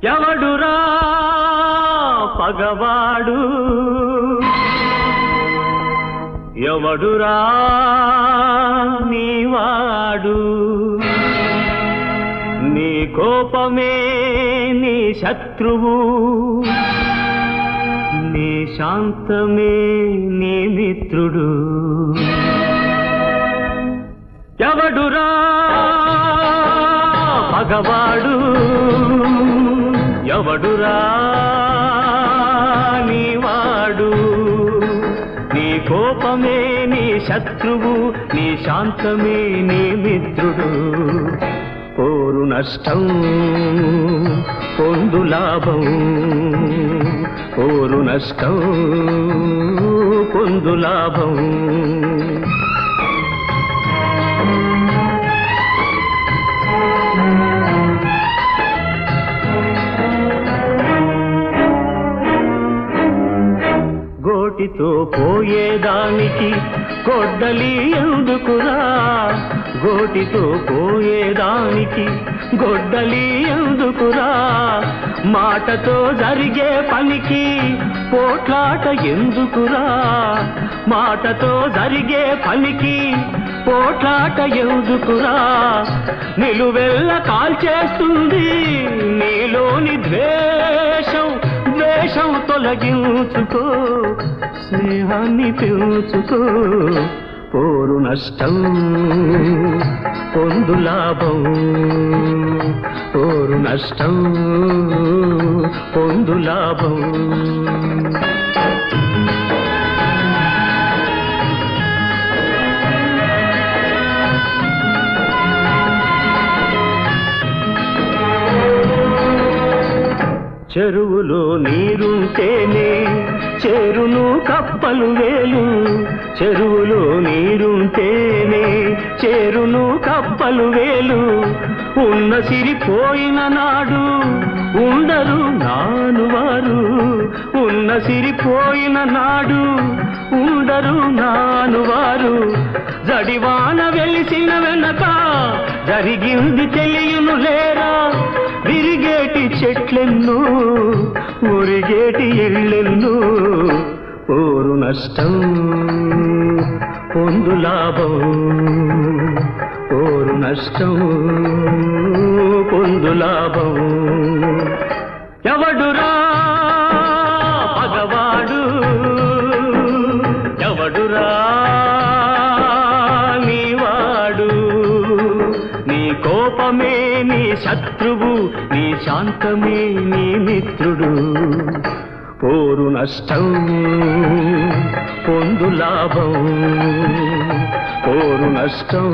ఎవడురా పగవాడు ఎవడురా నీవాడు నీ కోపమే నీ శత్రువు నీ శాంతమే నీ మిత్రుడు ఎవడురా పగవాడు ఎవడురా నీవాడు నీ కోపమే నీ శత్రువు నీ శాంతమే నీ మిత్రుడు కోరు నష్టం పొందు లాభం కోరు నష్టం పొందు లాభం గోటితో పోయేదానికి గొడ్డలి ఎందుకురా గోటితో పోయేదానికి గొడ్డలి ఎందుకురా మాటతో జరిగే పనికి పోట్లాట ఎందుకురా మాటతో జరిగే పనికి పోట్లాట ఎందుకురా నిలువెల్ల కాల్చేస్తుంది నీలోని ద్వేషం ద్వేషం తొలగించుకో స్నేహాన్ని పెంచుకో పోరు నష్టం పొందు లాభం పోరు నష్టం పొందు లాభం చెరువులో నీరుంటేనే చేరును కప్పలు వేలు చెరువులో నీరుంటేనే చేరును కప్పలు వేలు ఉన్న సిరిపోయిన నాడు ఉండరు నానువారు ఉన్న సిరిపోయిన నాడు ఉండరు నానువారు జడివాన వెలిసిన వెనక జరిగింది తెలియను లేరా విరిగేటి చెట్లెన్నో ఊరిగేటి ఇళ్ళెన్నో పోరు నష్టం పొందు లాభం పోరు నష్టం పొందు లాభం ఎవడురా పగవాడు ఎవడురా నీవాడు నీ కోపమే నీ శత్రువు నీ శాంతమే నీ మిత్రుడు పోరు నష్టం పొందు లాభం పోరు నష్టం